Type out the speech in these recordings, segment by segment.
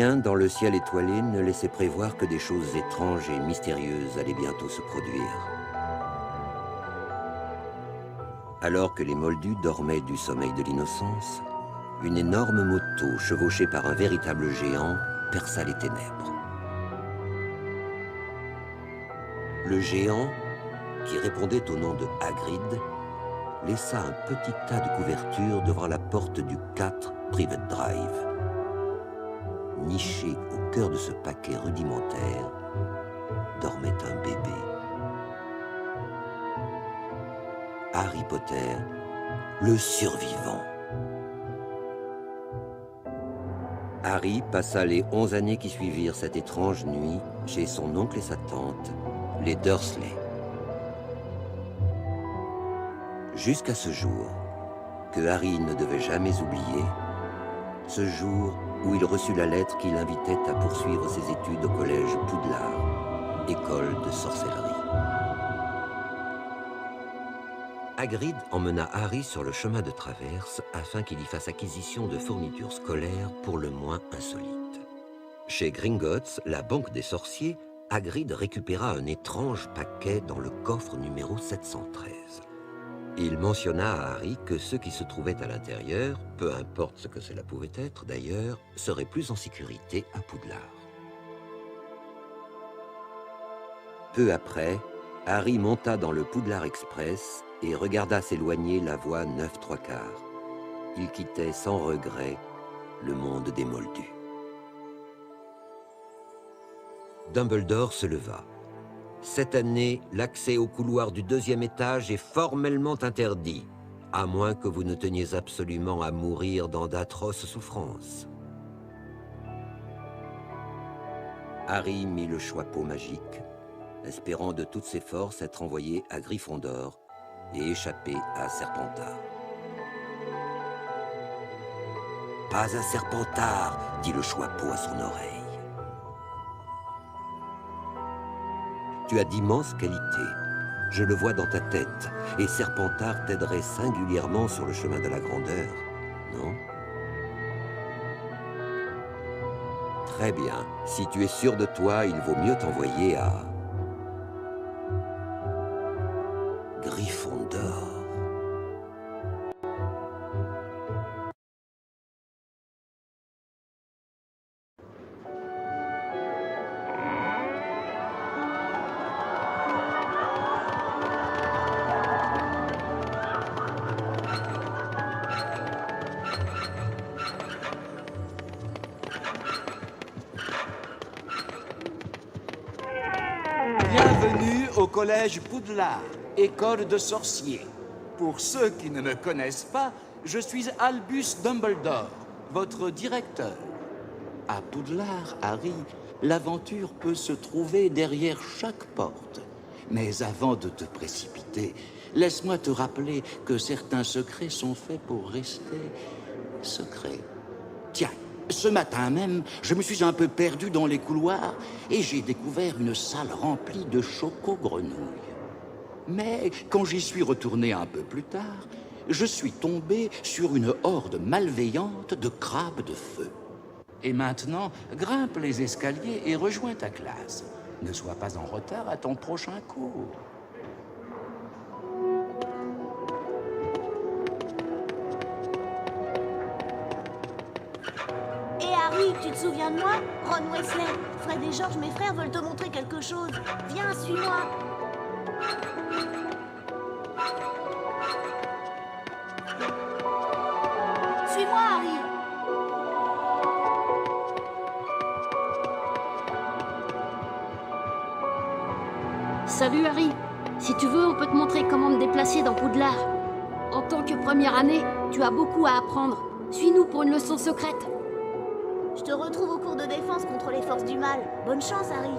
Rien dans le ciel étoilé ne laissait prévoir que des choses étranges et mystérieuses allaient bientôt se produire. Alors que les Moldus dormaient du sommeil de l'innocence, une énorme moto, chevauchée par un véritable géant, perça les ténèbres. Le géant, qui répondait au nom de Hagrid, laissa un petit tas de couvertures devant la porte du 4 Private Drive. Niché au cœur de ce paquet rudimentaire, dormait un bébé. Harry Potter, le survivant. Harry passa les 11 années qui suivirent cette étrange nuit chez son oncle et sa tante, les Dursley. Jusqu'à ce jour, que Harry ne devait jamais oublier, ce jour où il reçut la lettre qui l'invitait à poursuivre ses études au collège Poudlard, école de sorcellerie. Hagrid emmena Harry sur le chemin de traverse afin qu'il y fasse acquisition de fournitures scolaires pour le moins insolites. Chez Gringotts, la banque des sorciers, Hagrid récupéra un étrange paquet dans le coffre numéro 713. Il mentionna à Harry que ceux qui se trouvaient à l'intérieur, peu importe ce que cela pouvait être d'ailleurs, seraient plus en sécurité à Poudlard. Peu après, Harry monta dans le Poudlard Express et regarda s'éloigner la voie 9 3/4. Il quittait sans regret le monde des Moldus. Dumbledore se leva. Cette année, l'accès au couloir du 2e étage est formellement interdit, à moins que vous ne teniez absolument à mourir dans d'atroces souffrances. Harry mit le choixpeau magique, espérant de toutes ses forces être envoyé à Gryffondor et échapper à Serpentard. « Pas à Serpentard !» dit le choixpeau à son oreille. Tu as d'immenses qualités, je le vois dans ta tête, et Serpentard t'aiderait singulièrement sur le chemin de la grandeur, non? Très bien, si tu es sûr de toi, il vaut mieux t'envoyer à Gryffondor. Bienvenue au collège Poudlard, école de sorciers. Pour ceux qui ne me connaissent pas, je suis Albus Dumbledore, votre directeur. À Poudlard, Harry, l'aventure peut se trouver derrière chaque porte. Mais avant de te précipiter, laisse-moi te rappeler que certains secrets sont faits pour rester secrets. Tiens, ce matin même, je me suis un peu perdu dans les couloirs et j'ai découvert une salle remplie de choco-grenouilles. Mais quand j'y suis retourné un peu plus tard, je suis tombé sur une horde malveillante de crabes de feu. Et maintenant, grimpe les escaliers et rejoins ta classe. Ne sois pas en retard à ton prochain cours. Harry, tu te souviens de moi? Ron Weasley, Fred et George, mes frères, veulent te montrer quelque chose. Viens, suis-moi. Suis-moi, Harry. Salut, Harry. Si tu veux, on peut te montrer comment me déplacer dans Poudlard. En tant que première année, tu as beaucoup à apprendre. Suis-nous pour une leçon secrète. Je te retrouve au cours de défense contre les forces du mal. Bonne chance, Harry.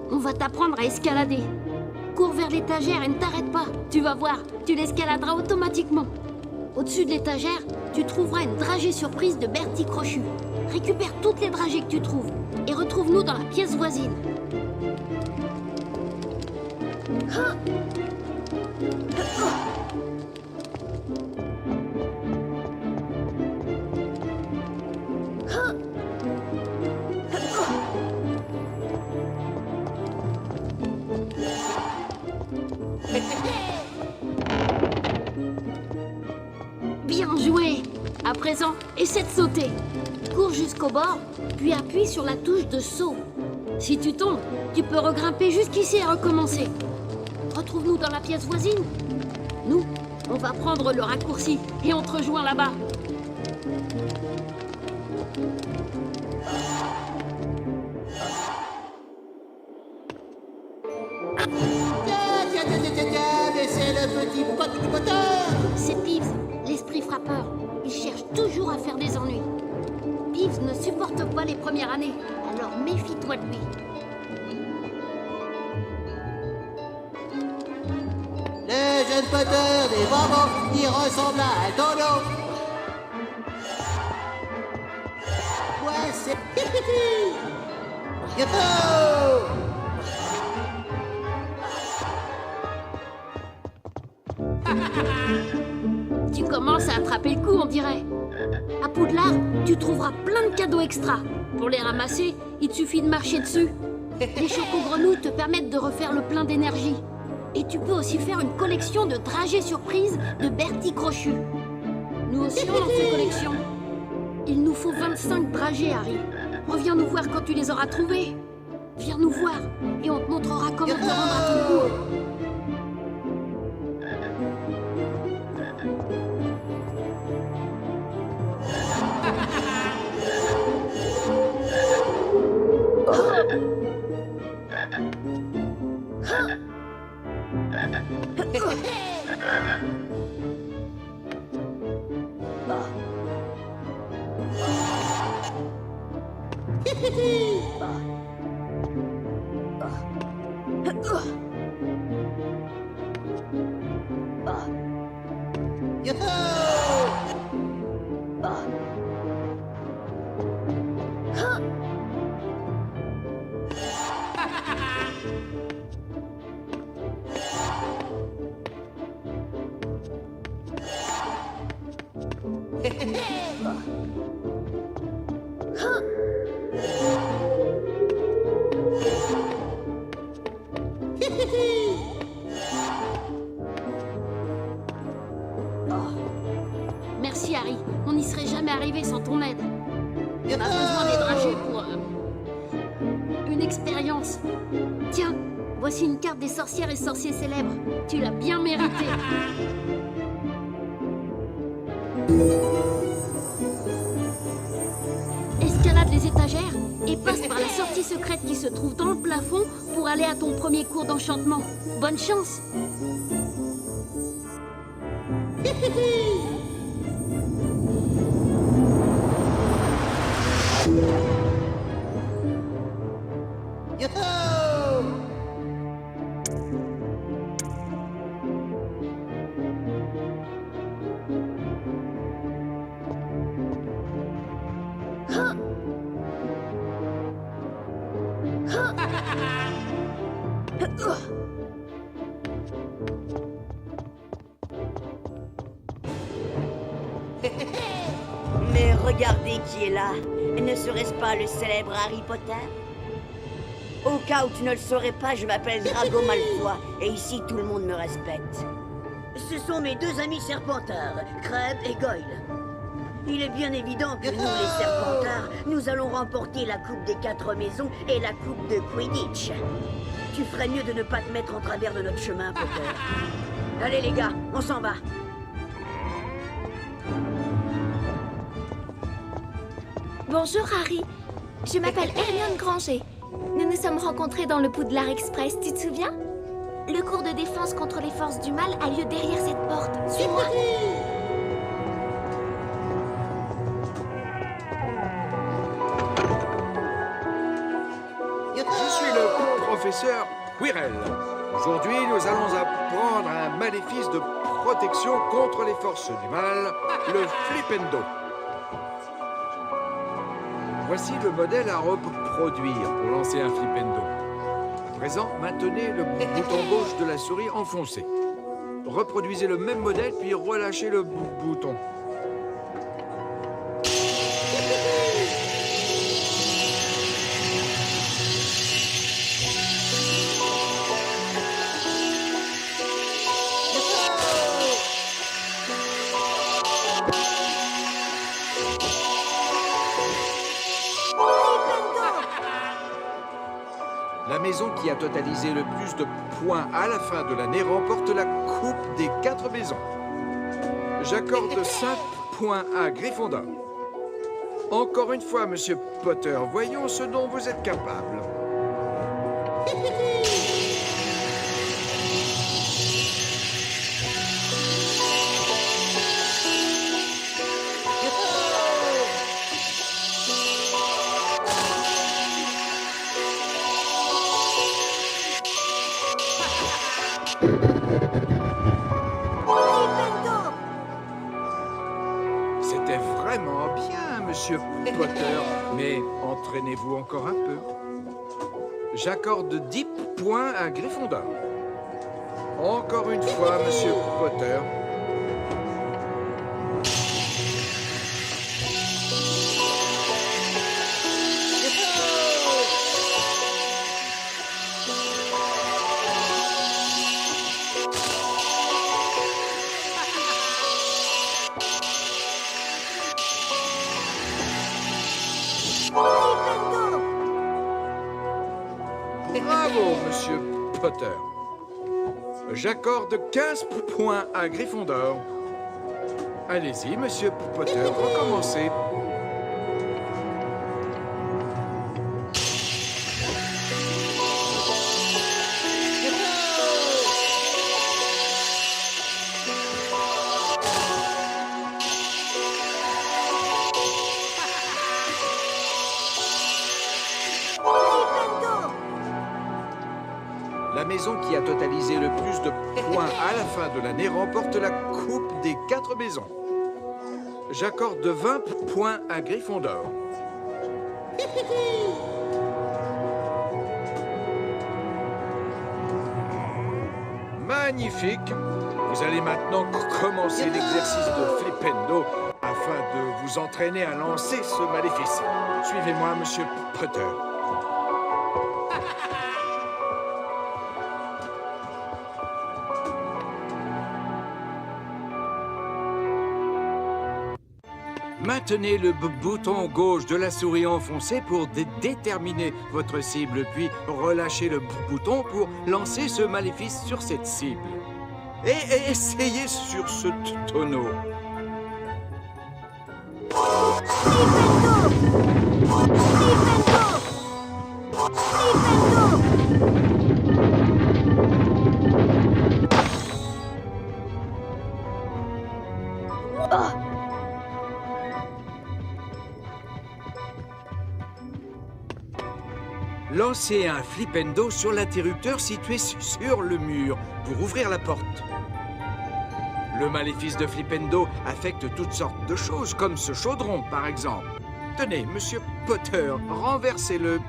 On va t'apprendre à escalader. Cours vers l'étagère et ne t'arrête pas. Tu vas voir, tu l'escaladeras automatiquement. Au-dessus de l'étagère, tu trouveras une dragée surprise de Bertie Crochu. Récupère toutes les dragées que tu trouves et retrouve-nous dans la pièce voisine. Bien joué! À présent, essaie de sauter. Cours jusqu'au bord, puis appuie sur la touche de saut. Si tu tombes, tu peux regrimper jusqu'ici et recommencer. Retrouve-nous dans la pièce voisine. Nous, on va prendre le raccourci et on te rejoint là-bas. Mais c'est le petit pote du moteur. C'est Peeves, l'esprit frappeur. Il cherche toujours à faire des ennuis. Peeves ne supporte pas les premières années, alors méfie-toi de lui. Le jeune poteur des bonbons, il ressemble à un tonneau. Ouais, c'est... Youhou! Tu commences à attraper le coup, on dirait. À Poudlard, tu trouveras plein de cadeaux extra. Pour les ramasser, il te suffit de marcher dessus. Les chocos-grenouilles te permettent de refaire le plein d'énergie. Et tu peux aussi faire une collection de dragées surprises de Bertie Crochu. Nous aussi, on en fait collection. Il nous faut 25 dragées, Harry. Reviens nous voir quand tu les auras trouvés. Viens nous voir et on te montrera comment te rendre à ton cours. Merci Harry, on n'y serait jamais arrivé sans ton aide. On a besoin des dragées pour une expérience. Tiens, voici une carte des sorcières et sorciers célèbres. Tu l'as bien mérité. Escalade les étagères et passe par la sortie secrète qui se trouve dans le plafond pour aller à ton premier cours d'enchantement. Bonne chance! Mais regardez qui est là. Ne serait-ce pas le célèbre Harry Potter? Au cas où tu ne le saurais pas, je m'appelle Drago Malfoy, et ici tout le monde me respecte. Ce sont mes deux amis serpentards, Crabbe et Goyle. Il est bien évident que nous, les serpentards, nous allons remporter la Coupe des 4 maisons et la Coupe de Quidditch. Tu ferais mieux de ne pas te mettre en travers de notre chemin, Potter. Allez les gars, on s'en va. Bonjour Harry, je m'appelle Hermione Granger. Nous nous sommes rencontrés dans le Poudlard Express, tu te souviens? Le cours de défense contre les forces du mal a lieu derrière cette porte. Suis-moi. Je suis le professeur Quirrell. Aujourd'hui, nous allons apprendre un maléfice de protection contre les forces du mal, le Flipendo. Voici le modèle à reproduire pour lancer un Flipendo. présent, maintenez le bouton gauche de la souris enfoncé. Reproduisez le même modèle, puis relâchez le bouton. La maison qui a totalisé le plus de points à la fin de l'année remporte la coupe des 4 maisons. J'accorde 5 points à Gryffondor. Encore une fois, Monsieur Potter, voyons ce dont vous êtes capable. C'était vraiment bien, Monsieur Potter, mais entraînez-vous encore un peu. J'accorde 10 points à Gryffondor. Encore une fois, Monsieur Potter. Bravo, Monsieur Potter. J'accorde 15 points à Gryffondor. Allez-y, Monsieur Potter, recommencez. La maison qui a totalisé le plus de points à la fin de l'année remporte la coupe des 4 maisons. J'accorde 20 points à Gryffondor. Magnifique! Vous allez maintenant commencer l'exercice de Flipendo afin de vous entraîner à lancer ce maléfice. Suivez-moi, Monsieur Potter. Maintenez le bouton gauche de la souris enfoncé pour déterminer votre cible, puis relâchez le bouton pour lancer ce maléfice sur cette cible. Et essayez sur ce tonneau. Lancez un flipendo sur l'interrupteur situé sur le mur pour ouvrir la porte. Le maléfice de Flipendo affecte toutes sortes de choses, comme ce chaudron, par exemple. Tenez, Monsieur Potter, renversez-le.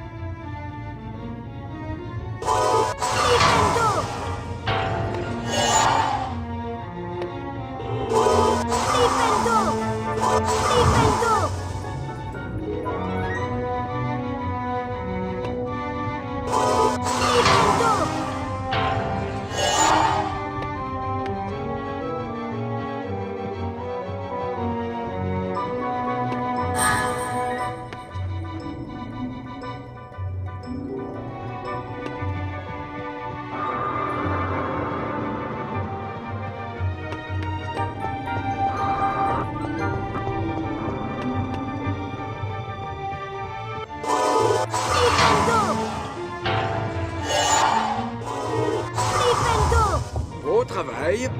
Beau travail.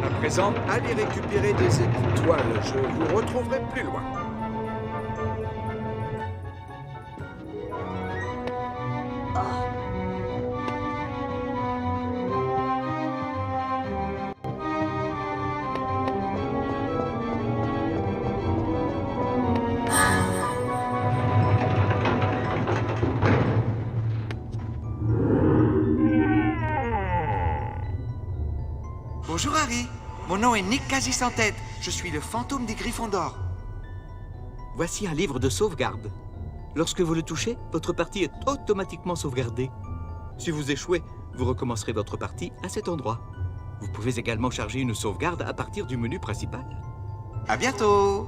À présent, allez récupérer des étoiles. Je vous retrouverai plus loin. nom est Nick Quasi-Sans-Tête. Je suis le fantôme des Griffons d'Or. Voici un livre de sauvegarde. Lorsque vous le touchez, votre partie est automatiquement sauvegardée. Si vous échouez, vous recommencerez votre partie à cet endroit. Vous pouvez également charger une sauvegarde à partir du menu principal. À bientôt.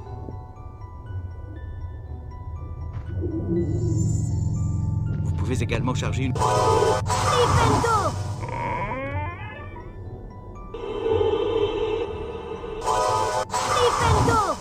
Vous pouvez également charger une... Flipendo! Flipendo!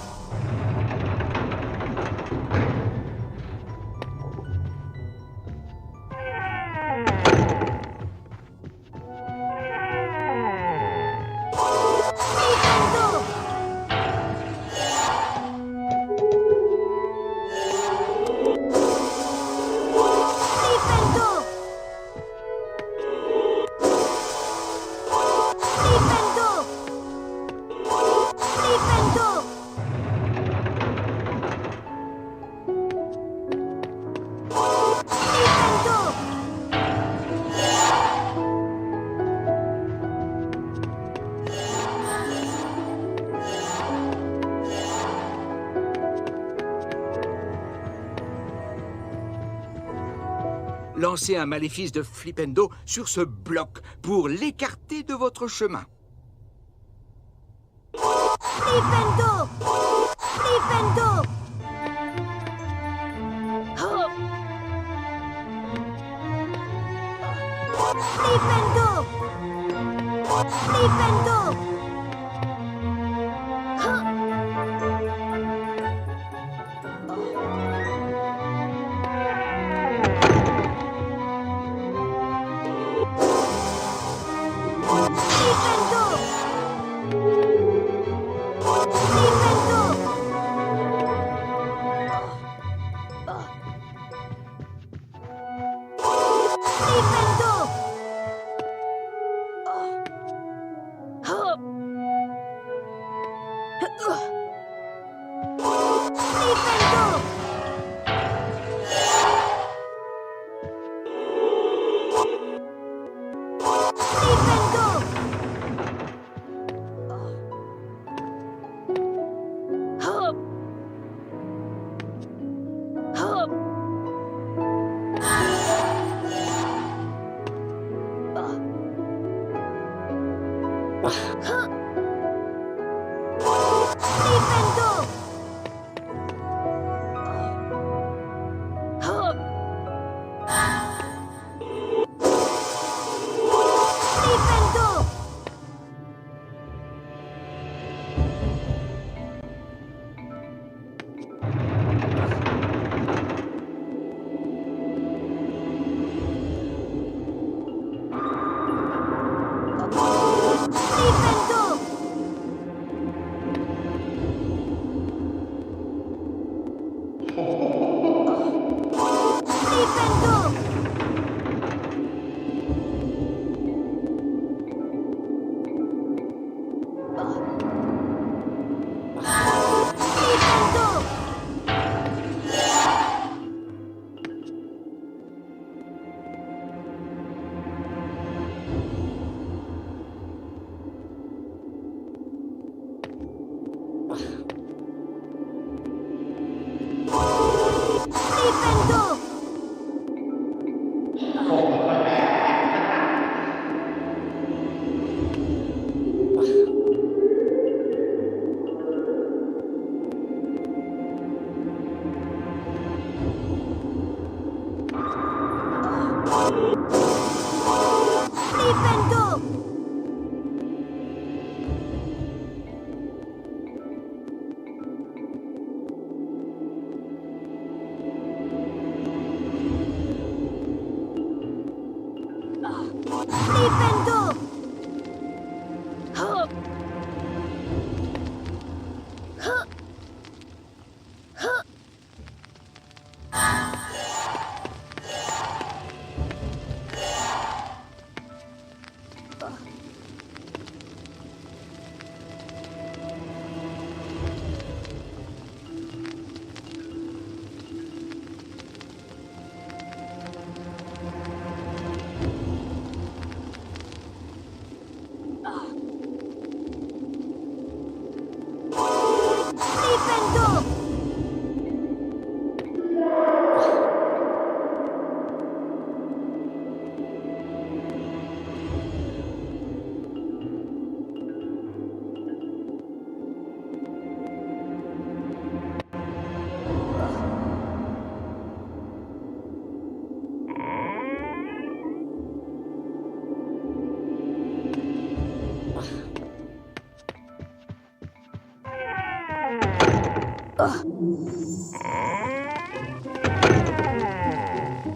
Lancez un maléfice de Flipendo sur ce bloc pour l'écarter de votre chemin. Flipendo! Flipendo! Oh! Flipendo! Flipendo!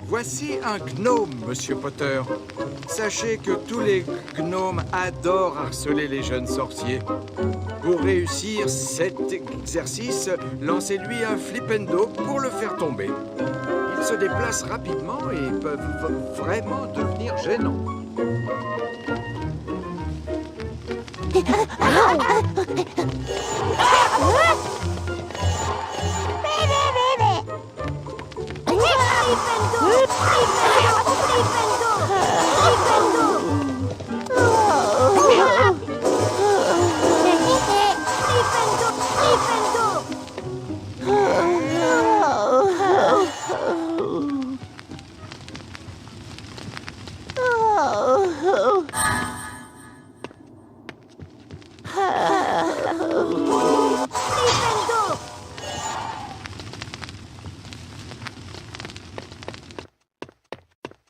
Voici un gnome, Monsieur Potter. Sachez que tous les gnomes adorent harceler les jeunes sorciers. Pour réussir cet exercice, lancez-lui un flipendo pour le faire tomber. Ils se déplacent rapidement et peuvent vraiment devenir gênants.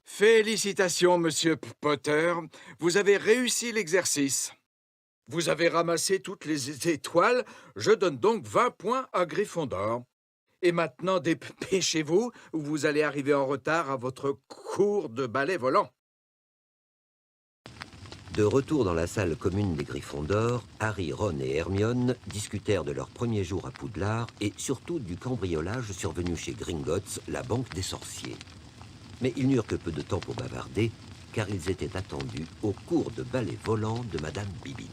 Félicitations, Monsieur Potter. Vous avez réussi l'exercice. Vous avez ramassé toutes les étoiles. Je donne donc 20 points à Gryffondor. Et maintenant, dépêchez-vous, ou vous allez arriver en retard à votre cours de ballet volant. De retour dans la salle commune des Gryffondor, Harry, Ron et Hermione discutèrent de leur premier jour à Poudlard et surtout du cambriolage survenu chez Gringotts, la banque des sorciers. Mais ils n'eurent que peu de temps pour bavarder, car ils étaient attendus au cours de ballet volant de Madame Bibine.